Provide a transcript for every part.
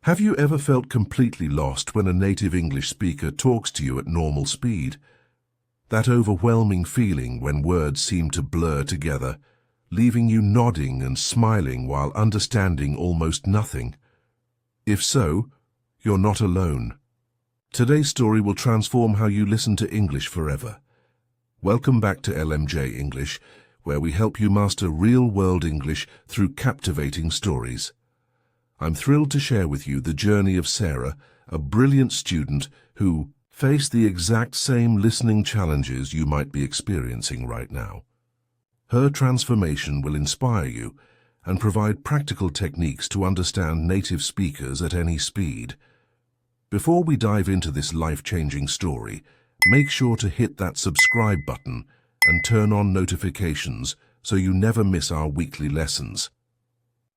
Have you ever felt completely lost when a native English speaker talks to you at normal speed? That overwhelming feeling when words seem to blur together, leaving you nodding and smiling while understanding almost nothing? If so, you're not alone. Today's story will transform how you listen to English forever. Welcome back to LMJ English, where we help you master real-world English through captivating stories. I'm thrilled to share with you the journey of Sarah, a brilliant student who faced the exact same listening challenges you might be experiencing right now. Her transformation will inspire you and provide practical techniques to understand native speakers at any speed. Before we dive into this life-changing story, make sure to hit that subscribe button and turn on notifications so you never miss our weekly lessons.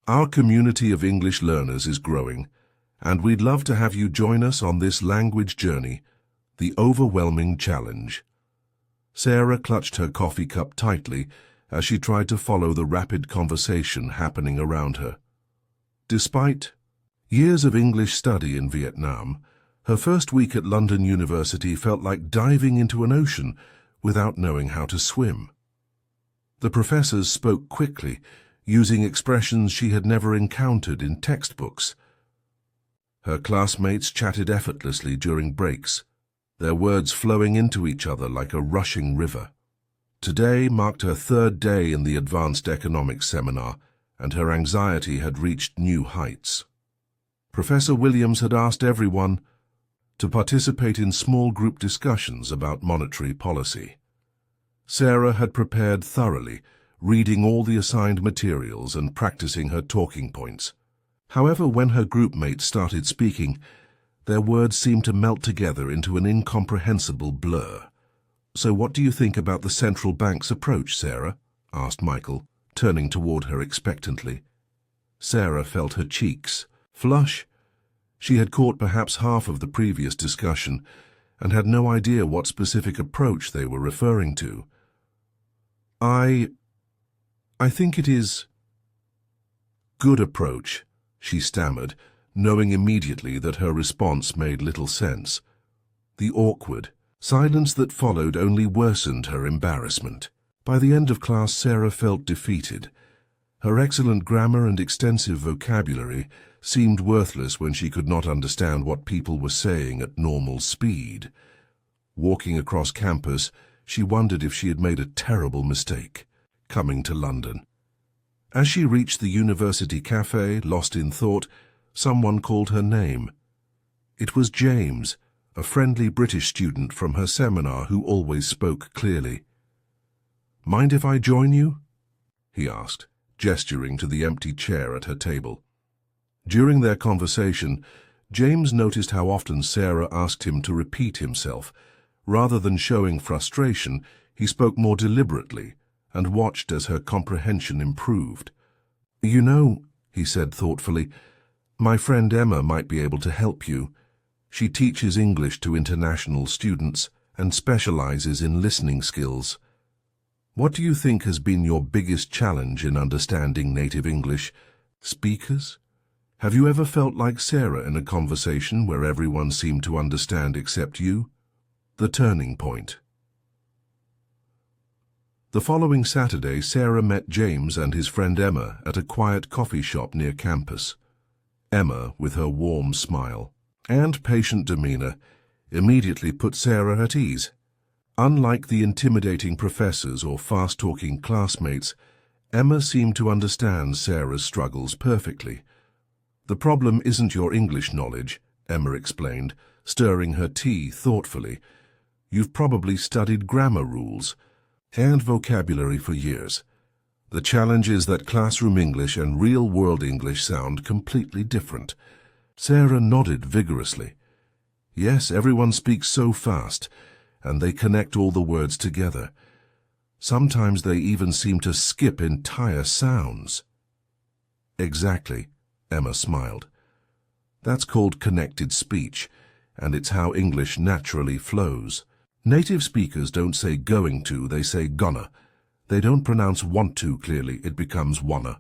Our community of English learners is growing, and we'd love to have you join us on this language journey, the overwhelming challenge. Sarah clutched her coffee cup tightly as she tried to follow the rapid conversation happening around her. Despite years of English study in Vietnam, her first week at London University felt like diving into an ocean without knowing how to swim. The professors spoke quickly, using expressions she had never encountered in textbooks. Her classmates chatted effortlessly during breaks, their words flowing into each other like a rushing river. Today marked her third day in the Advanced Economics seminar, and her anxiety had reached new heights. Professor Williams had asked everyone to participate in small group discussions about monetary policy. Sarah had prepared thoroughly, reading all the assigned materials and practicing her talking points. However, when her group mates started speaking, their words seemed to melt together into an incomprehensible blur. "So what do you think about the central bank's approach, Sarah?" asked Michael, turning toward her expectantly. Sarah felt her cheeks flush. She had caught perhaps half of the previous discussion and had no idea what specific approach they were referring to. I think it is good approach," she stammered, knowing immediately that her response made little sense. The awkward silence that followed only worsened her embarrassment. By the end of class, Sarah felt defeated. Her excellent grammar and extensive vocabulary seemed worthless when she could not understand what people were saying at normal speed. Walking across campus, she wondered if she had made a terrible mistake coming to London. As she reached the university cafe, lost in thought, someone called her name. It was James, a friendly British student from her seminar who always spoke clearly. "Mind if I join you?" he asked, gesturing to the empty chair at her table. During their conversation, James noticed how often Sarah asked him to repeat himself. Rather than showing frustration, he spoke more deliberately and watched as her comprehension improved. "You know," he said thoughtfully, "my friend Emma might be able to help you. She teaches English to international students and specializes in listening skills. What do you think has been your biggest challenge in understanding native English speakers? Have you ever felt like Sarah in a conversation where everyone seemed to understand except you?" The turning point. The following Saturday, Sarah met James and his friend Emma at a quiet coffee shop near campus. Emma, with her warm smile and patient demeanor, immediately put Sarah at ease. Unlike the intimidating professors or fast-talking classmates, Emma seemed to understand Sarah's struggles perfectly. "The problem isn't your English knowledge," Emma explained, stirring her tea thoughtfully. "You've probably studied grammar rules and vocabulary for years. The challenge is that classroom English and real-world English sound completely different." Sarah nodded vigorously. "Yes, everyone speaks so fast, and they connect all the words together. Sometimes they even seem to skip entire sounds." "Exactly," Emma smiled. "That's called connected speech, and it's how English naturally flows. Native speakers don't say going to, they say gonna. They don't pronounce want to clearly, it becomes wanna.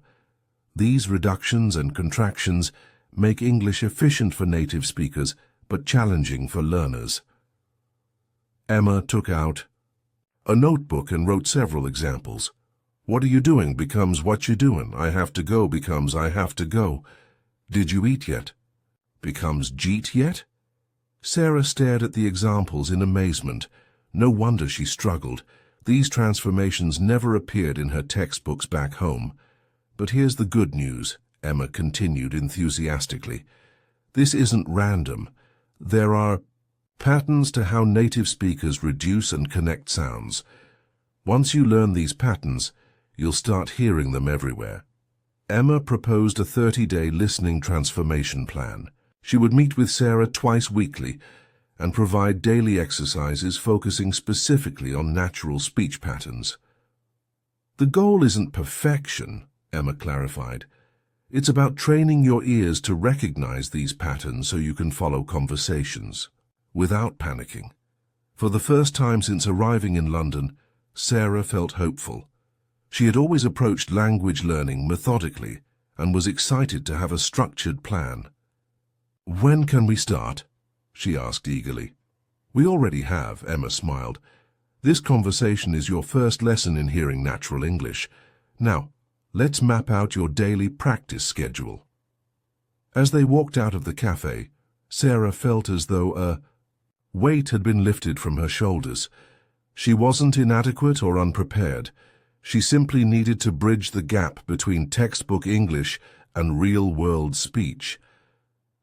These reductions and contractions make English efficient for native speakers but challenging for learners. Emma took out a notebook and wrote several examples. What are you doing becomes what you doing. I have to go becomes I have to go. Did you eat yet becomes jeet yet? Sarah stared at the examples in amazement. No wonder she struggled. These transformations never appeared in her textbooks back home. But here's the good news, Emma continued enthusiastically. This isn't random. There are patterns to how native speakers reduce and connect sounds. Once you learn these patterns, you'll start hearing them everywhere. Emma proposed a 30-day listening transformation plan. She would meet with Sarah twice weekly and provide daily exercises focusing specifically on natural speech patterns. The goal isn't perfection, Emma clarified. It's about training your ears to recognize these patterns so you can follow conversations without panicking. For the first time since arriving in London, Sarah felt hopeful. She had always approached language learning methodically and was excited to have a structured plan. "When can we start?" she asked eagerly. "We already have," Emma smiled. "This conversation is your first lesson in hearing natural English. Now, let's map out your daily practice schedule." As they walked out of the cafe, Sarah felt as though a weight had been lifted from her shoulders. She wasn't inadequate or unprepared. She simply needed to bridge the gap between textbook English and real-world speech.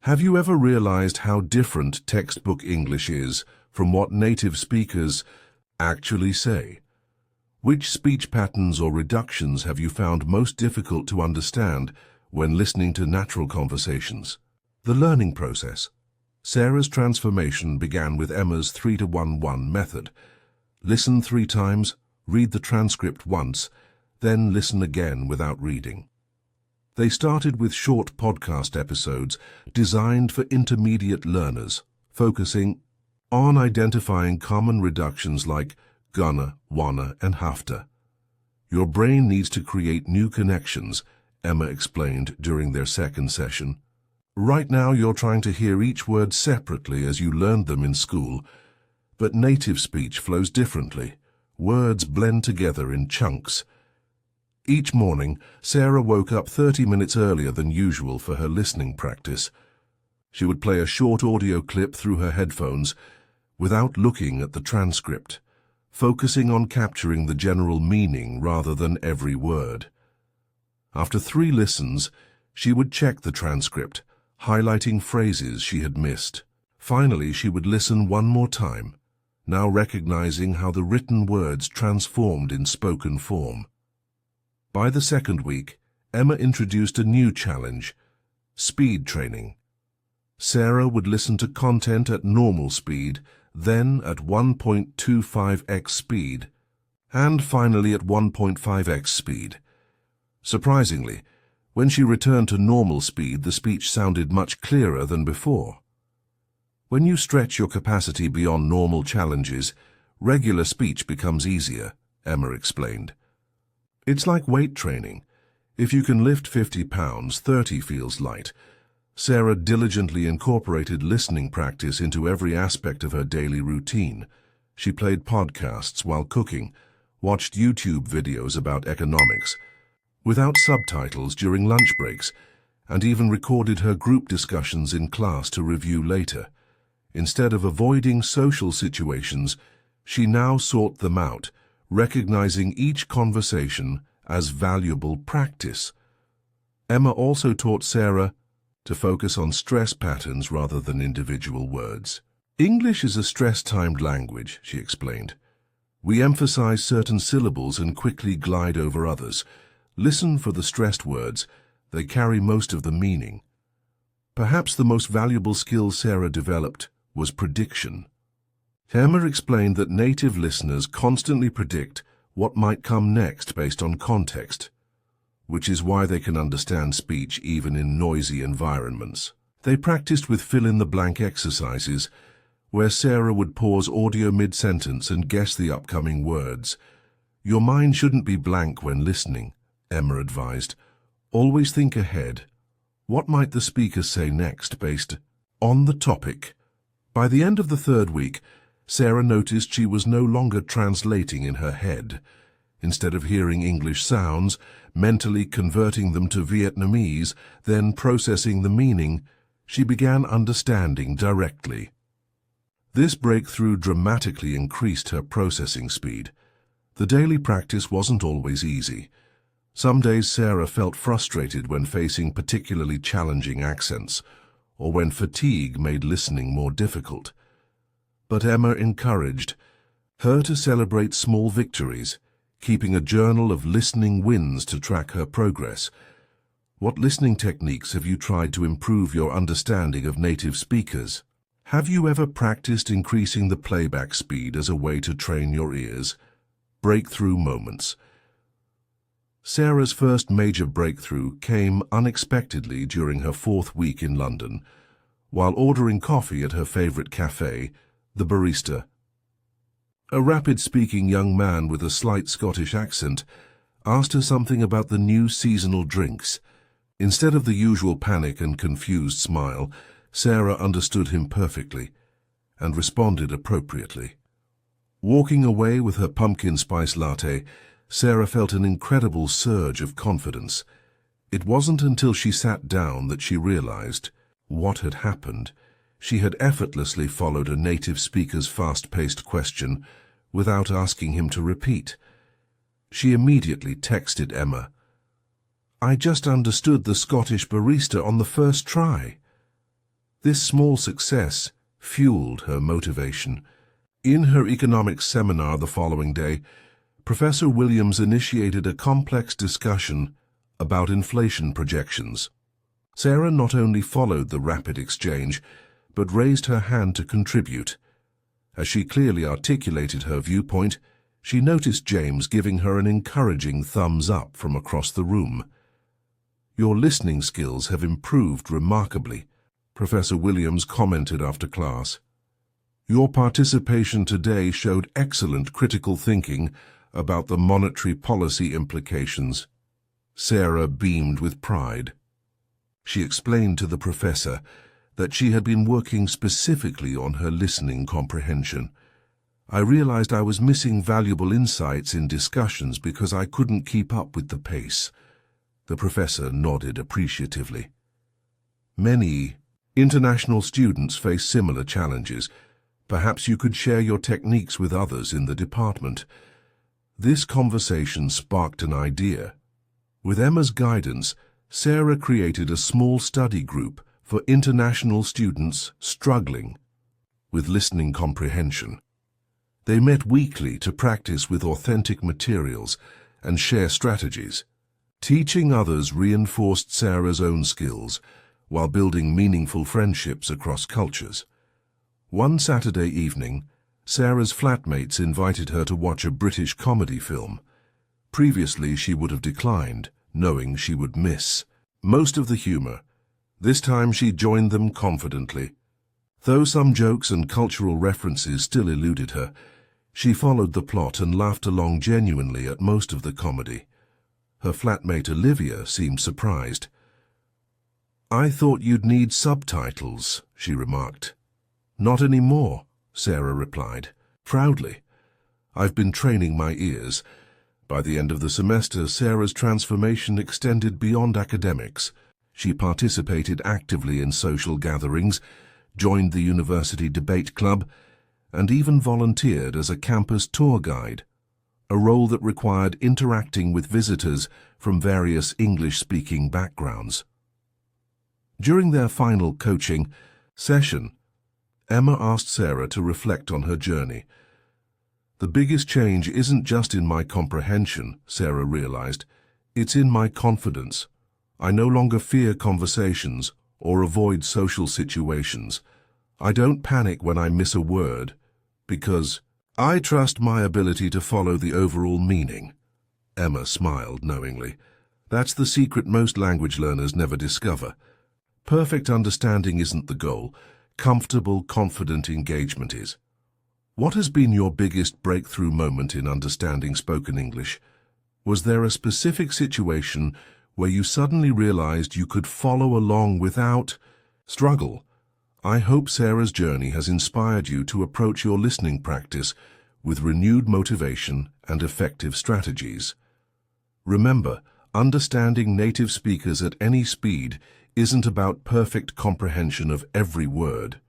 Have you ever realized how different textbook English is from what native speakers actually say? Which speech patterns or reductions have you found most difficult to understand when listening to natural conversations? The learning process. Sarah's transformation began with Emma's 3-to-1-1 method. Listen 3 times, read the transcript once, then listen again without reading. They started with short podcast episodes designed for intermediate learners, focusing on identifying common reductions like gonna, wanna, and hafta. Your brain needs to create new connections, Emma explained during their second session. Right now you're trying to hear each word separately as you learned them in school, but native speech flows differently. Words blend together in chunks. Each morning, Sarah woke up 30 minutes earlier than usual for her listening practice. She would play a short audio clip through her headphones without looking at the transcript, focusing on capturing the general meaning rather than every word. After 3 listens, she would check the transcript, highlighting phrases she had missed. Finally, she would listen one more time, now recognizing how the written words transformed in spoken form. By the second week, Emma introduced a new challenge: speed training. Sarah would listen to content at normal speed, then at 1.25x speed, and finally at 1.5x speed. Surprisingly, when she returned to normal speed, the speech sounded much clearer than before. When you stretch your capacity beyond normal challenges, regular speech becomes easier, Emma explained. It's like weight training. If you can lift 50 pounds, 30 feels light. Sarah diligently incorporated listening practice into every aspect of her daily routine. She played podcasts while cooking, watched YouTube videos about economics, without subtitles during lunch breaks, and even recorded her group discussions in class to review later. Instead of avoiding social situations, she now sought them out, recognizing each conversation as valuable practice. Emma also taught Sarah to focus on stress patterns rather than individual words. English is a stress-timed language, she explained. We emphasize certain syllables and quickly glide over others. Listen for the stressed words. They carry most of the meaning. Perhaps the most valuable skill Sarah developed was prediction. Emma explained that native listeners constantly predict what might come next based on context, which is why they can understand speech even in noisy environments. They practiced with fill-in-the-blank exercises, where Sarah would pause audio mid-sentence and guess the upcoming words. Your mind shouldn't be blank when listening, Emma advised. Always think ahead. What might the speaker say next based on the topic? By the end of the third week, Sarah noticed she was no longer translating in her head. Instead of hearing English sounds, mentally converting them to Vietnamese, then processing the meaning, she began understanding directly. This breakthrough dramatically increased her processing speed. The daily practice wasn't always easy. Some days Sarah felt frustrated when facing particularly challenging accents, or when fatigue made listening more difficult. But Emma encouraged her to celebrate small victories, keeping a journal of listening wins to track her progress. What listening techniques have you tried to improve your understanding of native speakers? Have you ever practiced increasing the playback speed as a way to train your ears? Breakthrough moments. Sarah's first major breakthrough came unexpectedly during her 4th week in London. While ordering coffee at her favorite cafe, the barista, a rapid-speaking young man with a slight Scottish accent, asked her something about the new seasonal drinks. Instead of the usual panic and confused smile, Sarah understood him perfectly and responded appropriately. Walking away with her pumpkin spice latte, Sarah felt an incredible surge of confidence. It wasn't until she sat down that she realized what had happened. She had effortlessly followed a native speaker's fast-paced question without asking him to repeat. She immediately texted Emma, "I just understood the Scottish barista on the first try." This small success fueled her motivation. In her economics seminar the following day, Professor Williams initiated a complex discussion about inflation projections. Sarah not only followed the rapid exchange, but raised her hand to contribute. As she clearly articulated her viewpoint, she noticed James giving her an encouraging thumbs up from across the room. "Your listening skills have improved remarkably," Professor Williams commented after class. "Your participation today showed excellent critical thinking about the monetary policy implications." Sarah beamed with pride. She explained to the professor that she had been working specifically on her listening comprehension. "I realized I was missing valuable insights in discussions because I couldn't keep up with the pace." The professor nodded appreciatively. Many international students face similar challenges. Perhaps you could share your techniques with others in the department. This conversation sparked an idea. With Emma's guidance, Sarah created a small study group for international students struggling with listening comprehension. They met weekly to practice with authentic materials and share strategies. Teaching others reinforced Sarah's own skills while building meaningful friendships across cultures. One Saturday evening, Sarah's flatmates invited her to watch a British comedy film. Previously, she would have declined, knowing she would miss most of the humor. This time she joined them confidently. Though some jokes and cultural references still eluded her, she followed the plot and laughed along genuinely at most of the comedy. Her flatmate Olivia seemed surprised. "I thought you'd need subtitles," she remarked. "Not anymore," Sarah replied, proudly. "I've been training my ears." By the end of the semester, Sarah's transformation extended beyond academics. She participated actively in social gatherings, joined the university debate club, and even volunteered as a campus tour guide, a role that required interacting with visitors from various English-speaking backgrounds. During their final coaching session, Emma asked Sarah to reflect on her journey. "The biggest change isn't just in my comprehension," Sarah realized. "It's in my confidence. I no longer fear conversations or avoid social situations. I don't panic when I miss a word because I trust my ability to follow the overall meaning." Emma smiled knowingly. "That's the secret most language learners never discover. Perfect understanding isn't the goal. Comfortable, confident engagement is." What has been your biggest breakthrough moment in understanding spoken English? Was there a specific situation where you suddenly realized you could follow along without struggle. I hope Sarah's journey has inspired you to approach your listening practice with renewed motivation and effective strategies. Remember, understanding native speakers at any speed isn't about perfect comprehension of every word.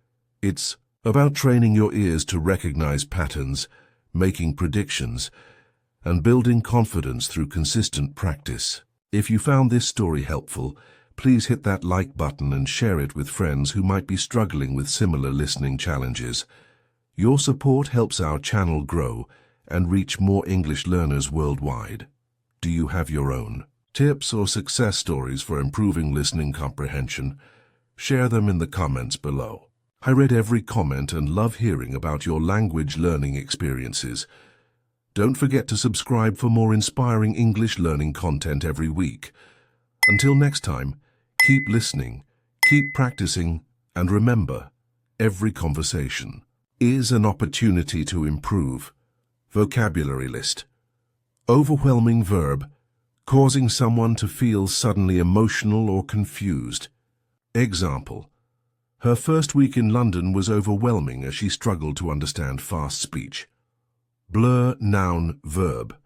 It's about training your ears to recognize patterns, making predictions, and building confidence through consistent practice. If you found this story helpful, please hit that like button and share it with friends who might be struggling with similar listening challenges. Your support helps our channel grow and reach more English learners worldwide. Do you have your own tips or success stories for improving listening comprehension? Share them in the comments below. I read every comment and love hearing about your language learning experiences. Don't forget to subscribe for more inspiring English learning content every week. Until next time, keep listening, keep practicing, and remember, every conversation is an opportunity to improve. Vocabulary list. Overwhelming verb, causing someone to feel suddenly emotional or confused. Example: her first week in London was overwhelming as she struggled to understand fast speech. Blur noun verb,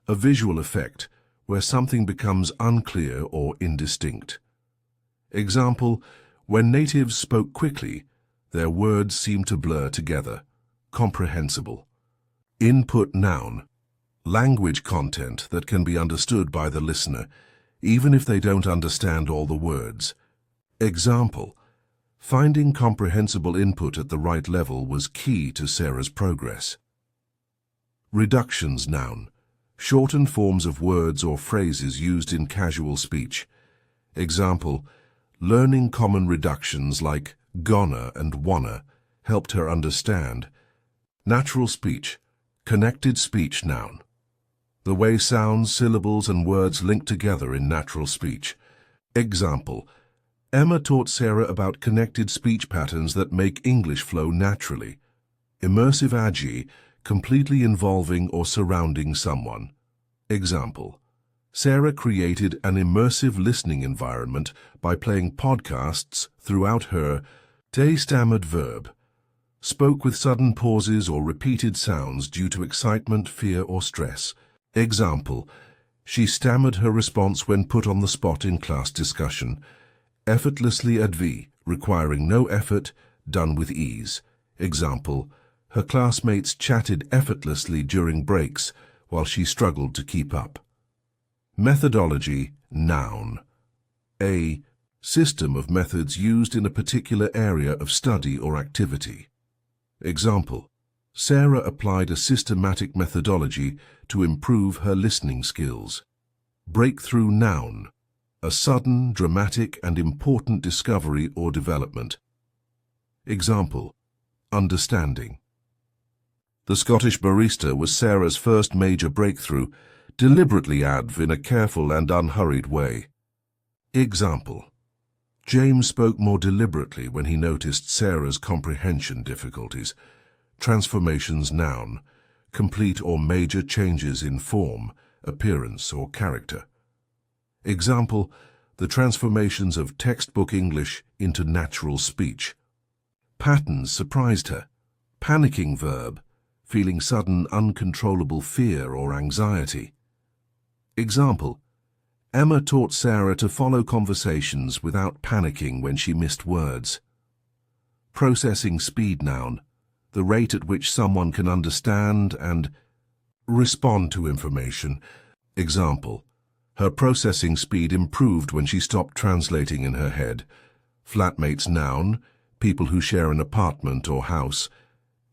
a visual effect where something becomes unclear or indistinct. Example: when natives spoke quickly, their words seemed to blur together. Comprehensible. Input noun, language content that can be understood by the listener, even if they don't understand all the words. Example: finding comprehensible input at the right level was key to Sarah's progress. Reductions noun, shortened forms of words or phrases used in casual speech. Example: learning common reductions like gonna and wanna helped her understand. Natural speech, connected speech noun, the way sounds, syllables, and words link together in natural speech. Example: Emma taught Sarah about connected speech patterns that make English flow naturally. Immersive agi, completely involving or surrounding someone. Example: Sarah created an immersive listening environment by playing podcasts throughout her day. Stammered verb, spoke with sudden pauses or repeated sounds due to excitement, fear, or stress. Example: she stammered her response when put on the spot in class discussion. Effortlessly advi, requiring no effort, done with ease. Example: her classmates chatted effortlessly during breaks while she struggled to keep up. Methodology noun, a system of methods used in a particular area of study or activity. Example: Sarah applied a systematic methodology to improve her listening skills. Breakthrough noun, a sudden, dramatic, and important discovery or development. Example: understanding. The Scottish barista was Sarah's first major breakthrough, deliberately adv in a careful and unhurried way. Example: James spoke more deliberately when he noticed Sarah's comprehension difficulties. Transformations noun, complete or major changes in form, appearance, or character. Example: the transformations of textbook English into natural speech. Patterns surprised her. Panicking verb, feeling sudden uncontrollable fear or anxiety. Example: Emma taught Sarah to follow conversations without panicking when she missed words. Processing speed noun, the rate at which someone can understand and respond to information. Example: her processing speed improved when she stopped translating in her head. Flatmates noun, people who share an apartment or house.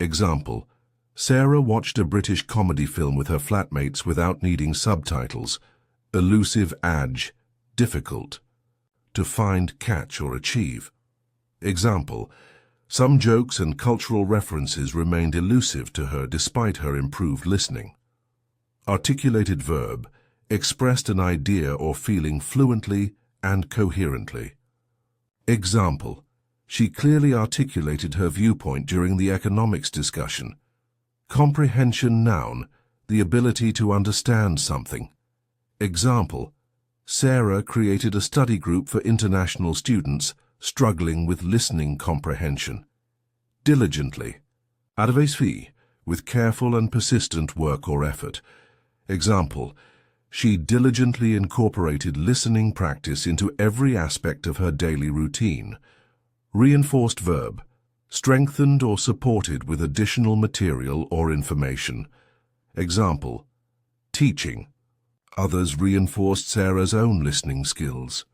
Example: Sarah watched a British comedy film with her flatmates without needing subtitles. Elusive adj, difficult. To find, catch, or achieve. Example: some jokes and cultural references remained elusive to her despite her improved listening. Articulated verb, expressed an idea or feeling fluently and coherently. Example: she clearly articulated her viewpoint during the economics discussion. Comprehension noun, the ability to understand something. Example: Sarah created a study group for international students struggling with listening comprehension. Diligently. Arbeitsfähig, with careful and persistent work or effort. Example, she diligently incorporated listening practice into every aspect of her daily routine. Reinforced verb, strengthened or supported with additional material or information. Example, teaching. Others reinforced Sarah's own listening skills.